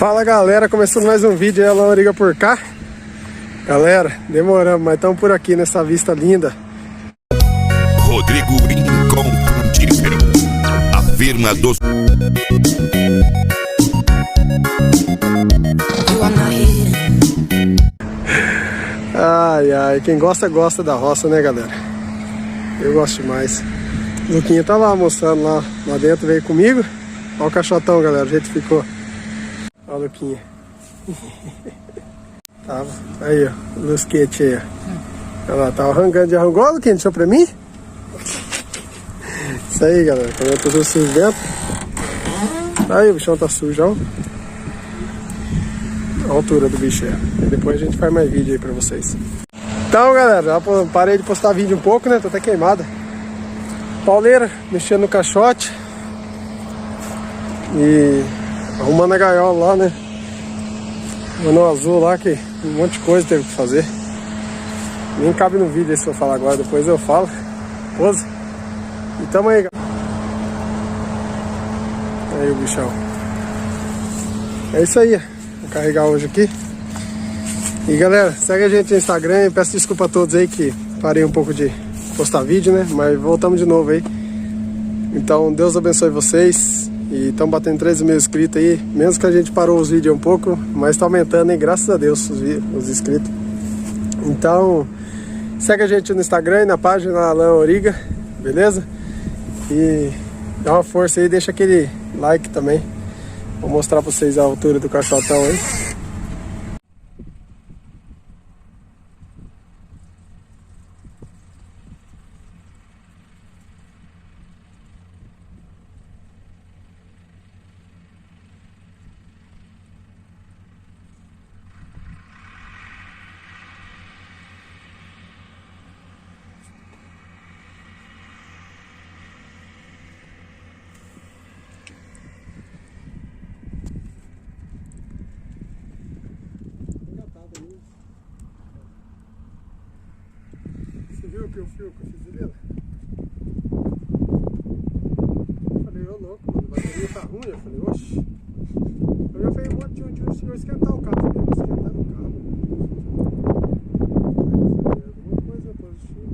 Fala galera, começando mais um vídeo aí, a Loriga por cá. Galera, demoramos, mas estamos por aqui nessa vista linda. Rodrigo Inconfundível, a firma dos... Ai, ai, quem gosta, gosta da roça, né galera? Eu gosto demais. Luquinha tá lá almoçando lá dentro, veio comigo. Olha o caixotão, galera, o jeito que ficou. Olha o Luquinha. Tava. Aí, ó, o lusquete aí, ó. Olha lá, tava arrancando de arrangou, Luquinha, deixou pra mim? Isso aí, galera, como eu tô tudo sujo dentro. Aí, o bichão tá sujo, ó. A altura do bicho é. E depois a gente faz mais vídeo aí pra vocês. Então, galera, já parei de postar vídeo um pouco, né? Tô até queimada. Pauleira, mexendo no caixote. E arrumando a gaiola lá, né? Mano azul lá, que um monte de coisa teve que fazer. Nem cabe no vídeo esse que eu falar agora, depois eu falo. Pose. E tamo aí, galera. Aí o bichão. É isso aí. Vou carregar hoje aqui. E galera, segue a gente no Instagram. E peço desculpa a todos aí que parei um pouco de postar vídeo, né? Mas voltamos de novo aí. Então Deus abençoe vocês. E estamos batendo 13 mil inscritos aí. Mesmo que a gente parou os vídeos um pouco, mas está aumentando, hein? Graças a Deus os inscritos. Então segue a gente no Instagram e na página Alan Origa, beleza? E dá uma força aí, deixa aquele like também. Vou mostrar para vocês a altura do caixotão aí. Você viu que o fio que eu fiz ali? Eu falei, ô louco, mano, a bateria tá ruim. Eu falei, oxi. Eu falei, vou senhor esquentar o carro. Eu vou esquentar no carro. Alguma coisa positiva.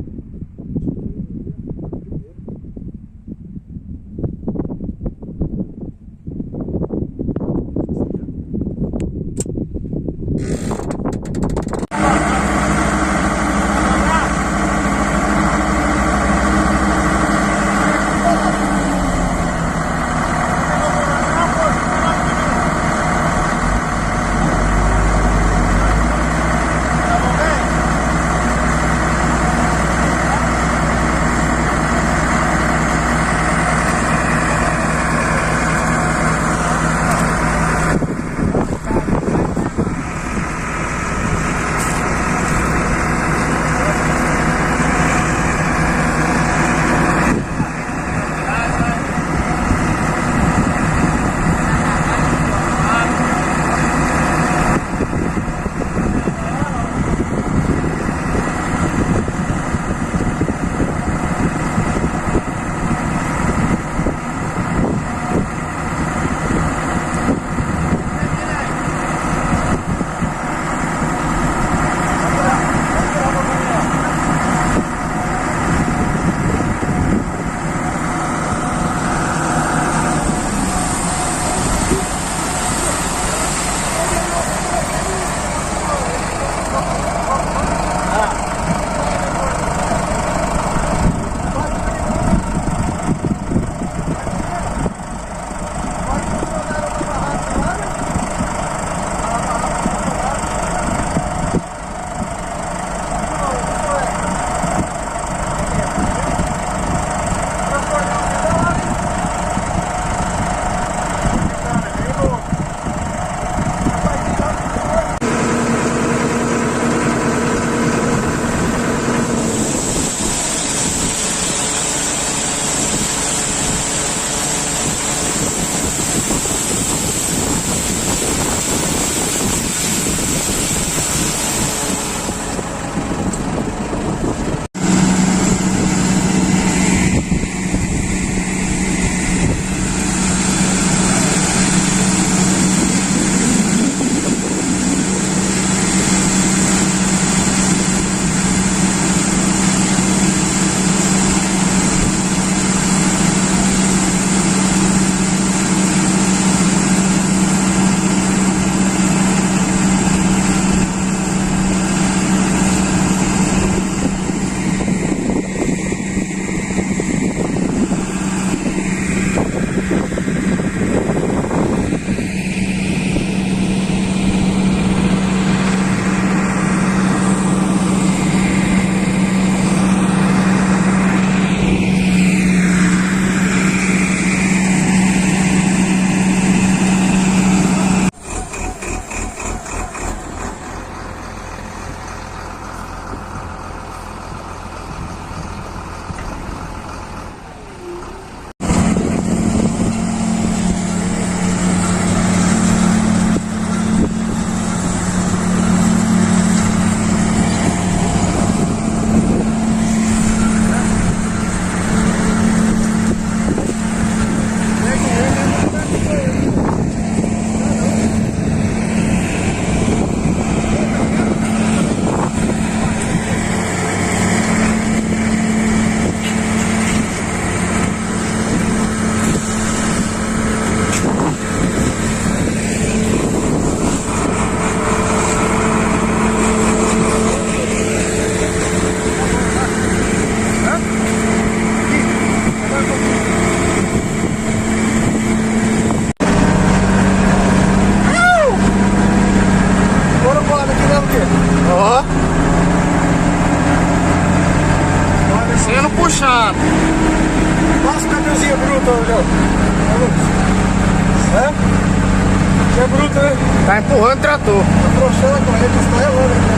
né? Tá empurrando o trator. Tá afrouxando a corrente, está relando aqui.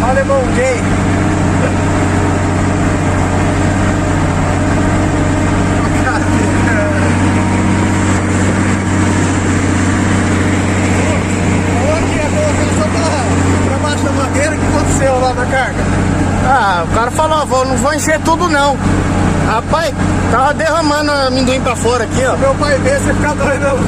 Olha, irmão gay. Lá na carga. Ah, o cara falou, não vou encher tudo não. Rapaz, tava derramando amendoim pra fora aqui, ó. Meu pai vê, você fica doidão.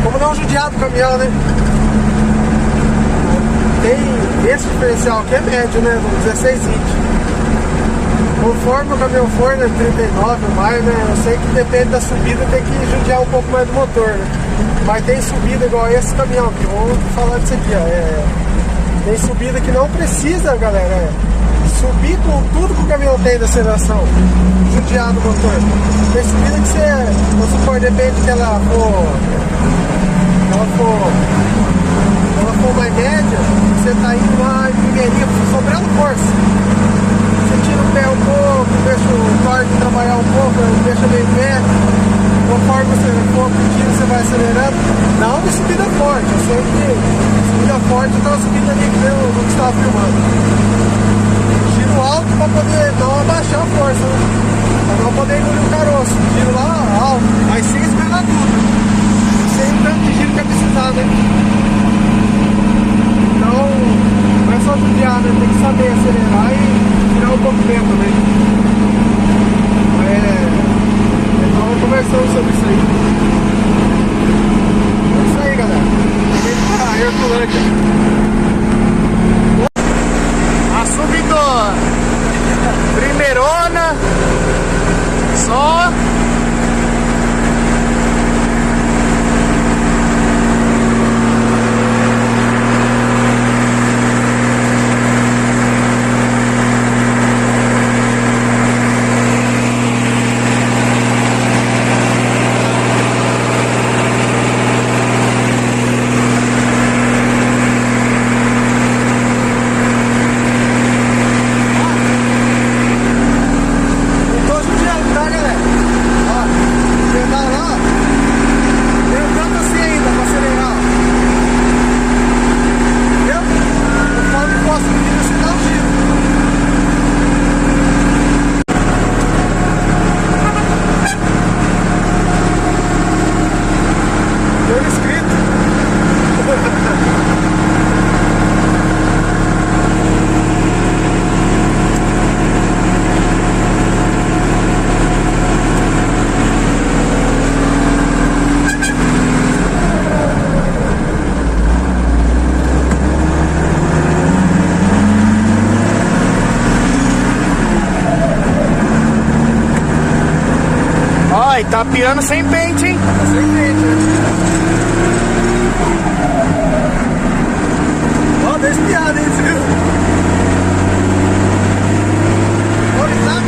como não judiar do caminhão, né? Tem esse diferencial aqui é médio, né? No 1620. Conforme o caminhão for, né? 39 ou mais, né? Eu sei que depende da subida, tem que judiar um pouco mais do motor, né? Mas tem subida igual esse caminhão aqui. Vamos falar disso aqui, ó. Tem subida que não precisa, galera. Subir com tudo que o caminhão tem da aceleração, judiar do motor. Tem subida que você, vamos supor, depende que ela for mais média, você tá indo lá em primeirinha, sobrando força. Você tira o pé um pouco, deixa o torque trabalhar um pouco, deixa bem perto. Conforme você for pedindo, você vai acelerando. Não de subida forte, eu sei que subida forte eu tava subindo ali que o que estava filmando. Giro alto para poder não abaixar a força, né? Para não poder engolir o caroço. Giro lá alto, mas siga esperando tudo. Sem o tanto de giro que é precisar, né? Então, não é só judiar, né? Tem que saber acelerar e tirar um pouco de tempo também. Então, conversando sobre isso aí. É isso aí, galera. Tem que Herculante. A subidona, primeirona, só. Ai, tá piando sem pente, hein? Sem pente, né? Ó, deu espiada, hein, você viu? Olha, tá?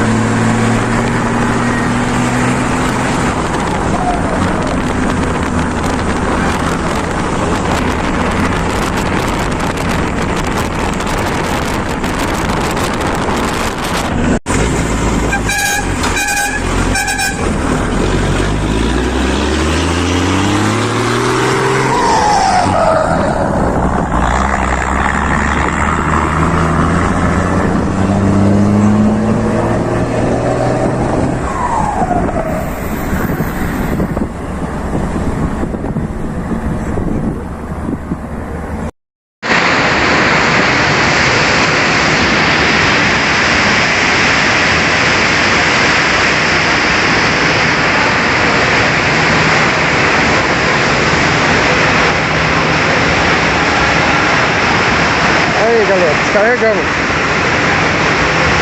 Aí, galera, descarregamos.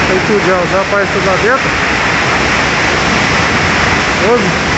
Tem tudo já, aparece tudo lá dentro. 12.